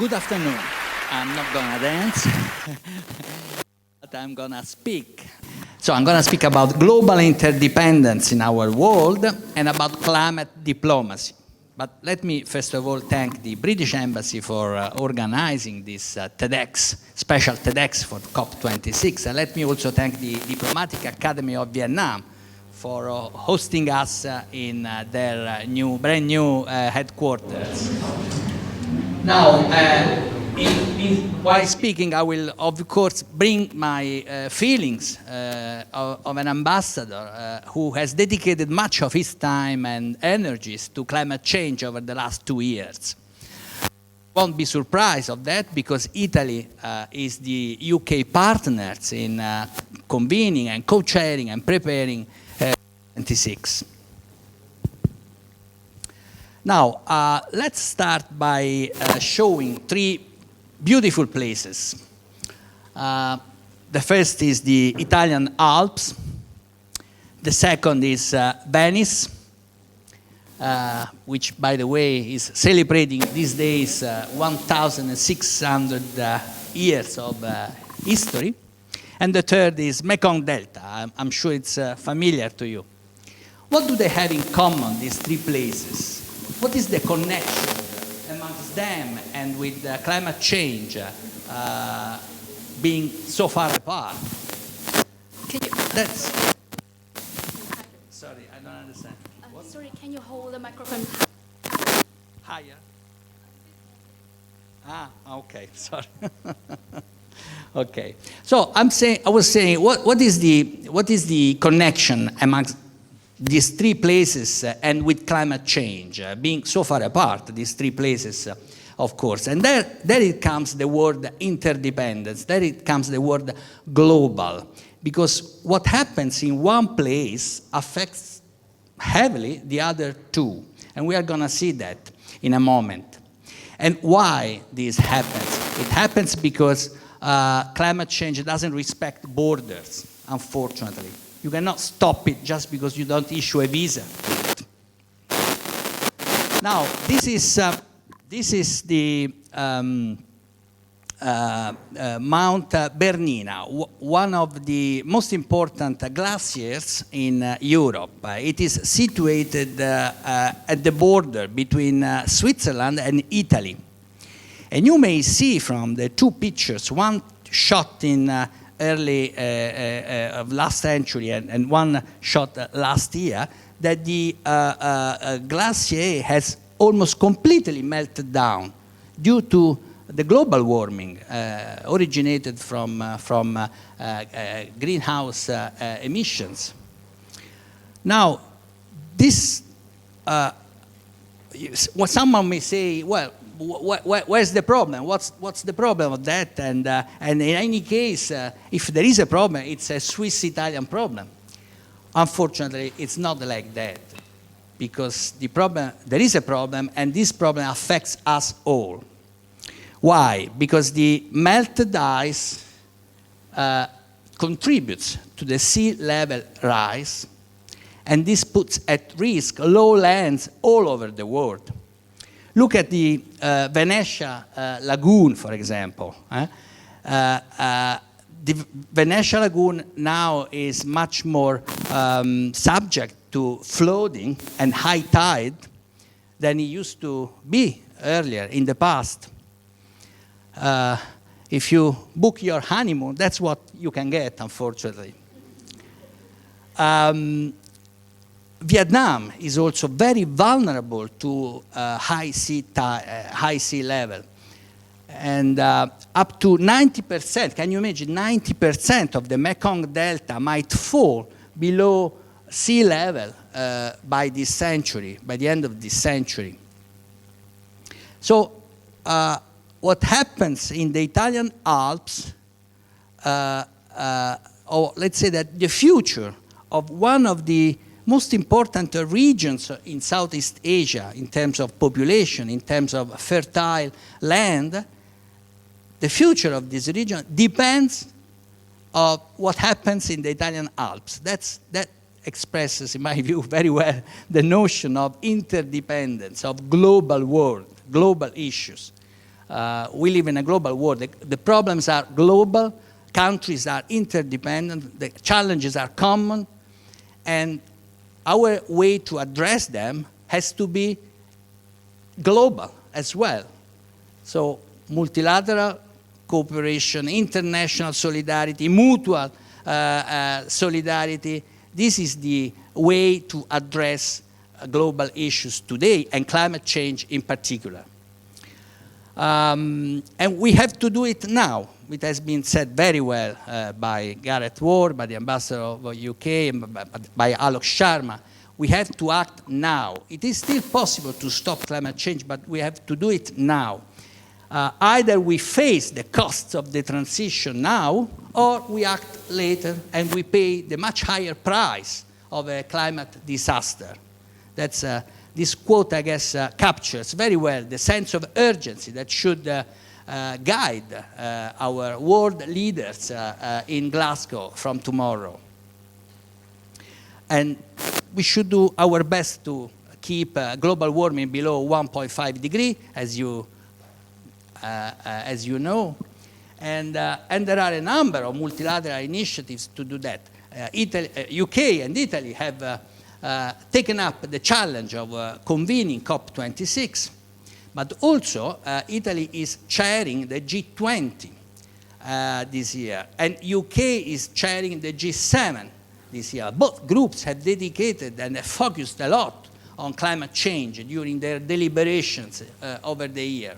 Good afternoon. I'm not gonna dance, but I'm gonna speak. So I'm gonna speak about global interdependence in our world and about climate diplomacy. But let me first of all thank the British Embassy for organizing this special TEDx for COP26. And let me also thank the Diplomatic Academy of Vietnam for hosting us in their brand new headquarters. Now, while speaking, I will, of course, bring my feelings of an ambassador who has dedicated much of his time and energies to climate change over the last 2 years. Won't be surprised of that because Italy is the UK partners in convening and co-chairing and preparing 26. Now, let's start by showing 3 beautiful places. The first is the Italian Alps. The second is Venice, which, by the way, is celebrating these days 1,600 years of history. And the third is Mekong Delta. I'm sure it's familiar to you. What do they have in common, these 3 places? What is the connection amongst them and with climate change being so far apart? Sorry, I don't understand. Sorry, can you hold the microphone higher? Okay, sorry. Okay, so I was saying, what is the connection amongst these 3 places and with climate change being so far apart? These 3 places, of course, and there it comes the word interdependence. There it comes the word global, because what happens in one place affects heavily the other 2, and we are going to see that in a moment. And why this happens? It happens because climate change doesn't respect borders, unfortunately. You cannot stop it just because you don't issue a visa. Now, this is the Mount Bernina, one of the most important glaciers in Europe. It is situated at the border between Switzerland and Italy. And you may see from the 2 pictures, one shot in early of last century and one shot last year, that the glacier has almost completely melted down due to the global warming originated from greenhouse emissions. Now, this, someone may say, well, where's the problem? What's the problem of that? And in any case, if there is a problem, it's a Swiss-Italian problem. Unfortunately, it's not like that, because there is a problem, and this problem affects us all. Why? Because the melted ice contributes to the sea level rise, and this puts at risk lowlands all over the world. Look at the Venetia Lagoon, for example. The Venetia Lagoon now is much more subject to flooding and high tide than it used to be earlier in the past. If you book your honeymoon, that's what you can get, unfortunately. Vietnam is also very vulnerable to high sea level. And up to 90%, can you imagine, 90% of the Mekong Delta might fall below sea level by this century, by the end of this century. So what happens in the Italian Alps, or let's say that the future of one of the most important regions in Southeast Asia in terms of population, in terms of fertile land, the future of this region depends on what happens in the Italian Alps. That expresses, in my view, very well the notion of interdependence, of global world, global issues. We live in a global world. The problems are global, countries are interdependent, the challenges are common, and our way to address them has to be global as well. So multilateral cooperation, international solidarity, mutual solidarity, this is the way to address global issues today, and climate change in particular. And we have to do it now. It has been said very well by Gareth Ward, by the ambassador of the UK, and by Alok Sharma. We have to act now. It is still possible to stop climate change, but we have to do it now. Either we face the costs of the transition now, or we act later and we pay the much higher price of a climate disaster. That's, this quote, I guess, captures very well the sense of urgency that should guide our world leaders in Glasgow from tomorrow. And we should do our best to keep global warming below 1.5 degrees, as you know. And there are a number of multilateral initiatives to do that. UK and Italy have taken up the challenge of convening COP26, but also Italy is chairing the G20 this year, and UK is chairing the G7 this year. Both groups have dedicated and focused a lot on climate change during their deliberations over the year.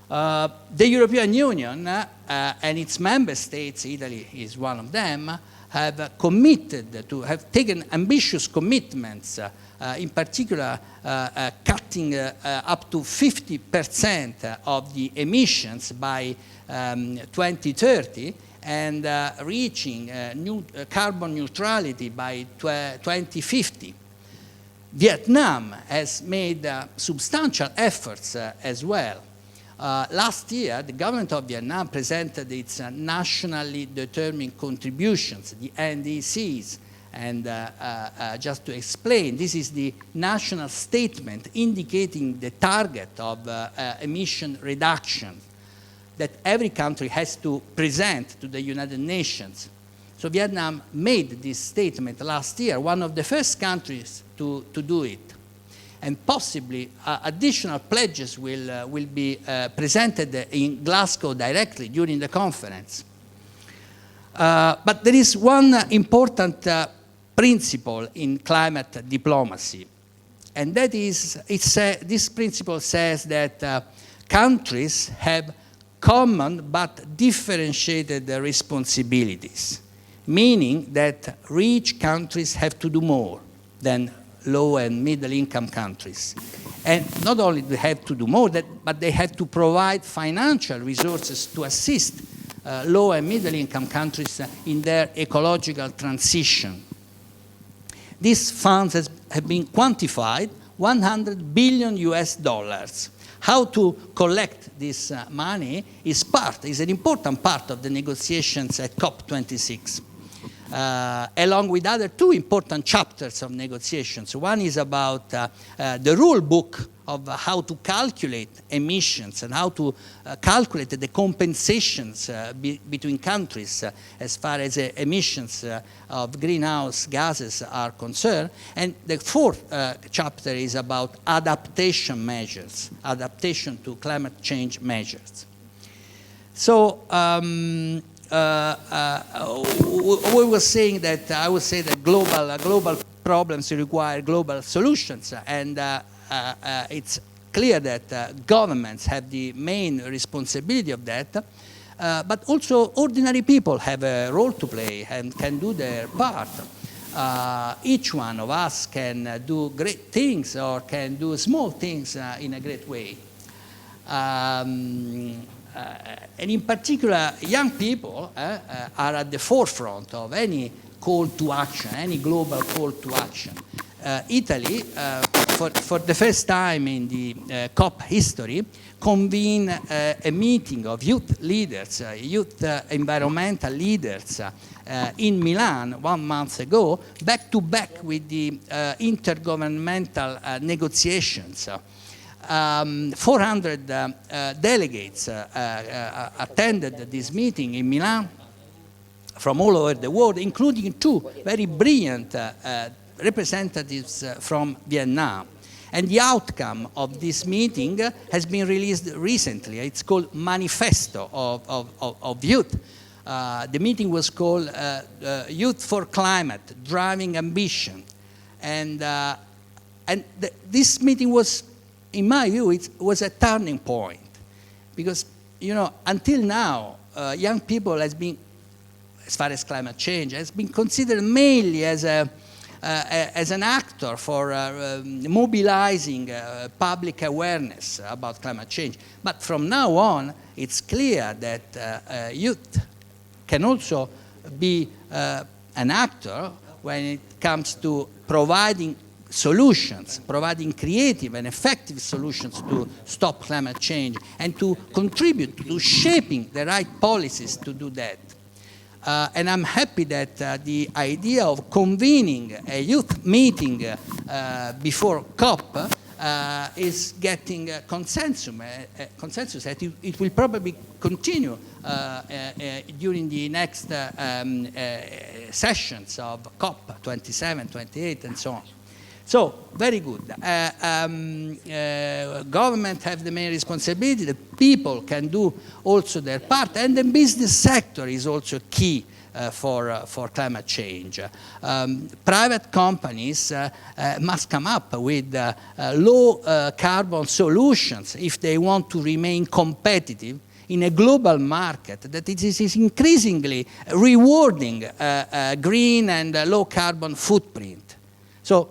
The European Union and its member states, Italy is one of them, have committed to, have taken ambitious commitments, in particular cutting up to 50% of the emissions by 2030 and reaching carbon neutrality by 2050. Vietnam has made substantial efforts as well. Last year, the government of Vietnam presented its nationally determined contributions, the NDCs. And just to explain, this is the national statement indicating the target of emission reduction that every country has to present to the United Nations. So Vietnam made this statement last year, one of the first countries to do it. And possibly additional pledges will be presented in Glasgow directly during the conference. But there is one important principle in climate diplomacy, and that is, this principle says that countries have common but differentiated responsibilities, meaning that rich countries have to do more than low and middle income countries. And not only do they have to do more, but they have to provide financial resources to assist low and middle income countries in their ecological transition. These funds have been quantified, $100 billion US. How to collect this money is an important part of the negotiations at COP26. Along with other two important chapters of negotiations. One is about the rule book of how to calculate emissions and how to calculate the compensations between countries as far as emissions of greenhouse gases are concerned. And the fourth chapter is about adaptation measures, adaptation to climate change measures. So, we were saying that I would say that global problems require global solutions, and it's clear that governments have the main responsibility of that, but also ordinary people have a role to play and can do their part. Each one of us can do great things or can do small things in a great way. And in particular, young people are at the forefront of any call to action, any global call to action. Italy, for the first time in the COP history, convened a meeting of youth leaders, youth environmental leaders in Milan 1 month ago, back to back with the intergovernmental negotiations. 400 delegates attended this meeting in Milan from all over the world, including 2 very brilliant representatives from Vietnam. And the outcome of this meeting has been released recently. It's called Manifesto of Youth. The meeting was called Youth for Climate, Driving Ambition. And this meeting was, in my view, it was a turning point. Because, you know, until now, young people has been, as far as climate change, has been considered mainly as an actor for mobilizing public awareness about climate change. But from now on, it's clear that youth can also be an actor when it comes to providing solutions, providing creative and effective solutions to stop climate change and to contribute to shaping the right policies to do that. And I'm happy that the idea of convening a youth meeting before COP is getting consensus. That it will probably continue during the next sessions of COP 27, 28, and so on. So, very good. Government have the main responsibility. The people can do also their part, and the business sector is also key for climate change. Private companies must come up with low carbon solutions if they want to remain competitive in a global market that it is increasingly rewarding green and low carbon footprint. So,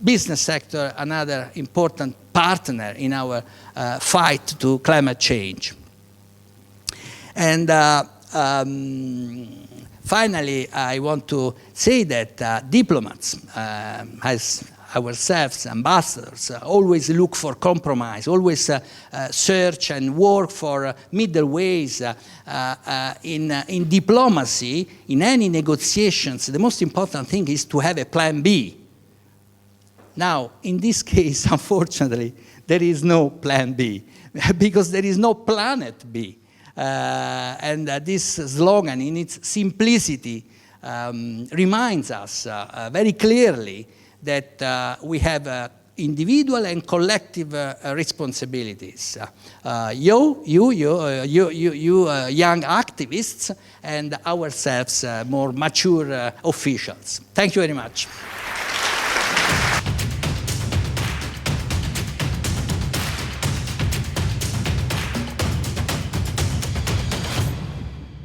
business sector, another important partner in our fight to climate change. And finally, I want to say that diplomats, as ourselves, ambassadors, always look for compromise, always search and work for middle ways. In diplomacy, in any negotiations, the most important thing is to have a plan B. Now, in this case, unfortunately, there is no plan B, because there is no planet B. And this slogan, in its simplicity, reminds us very clearly that we have individual and collective responsibilities. You young activists, and ourselves, more mature officials. Thank you very much.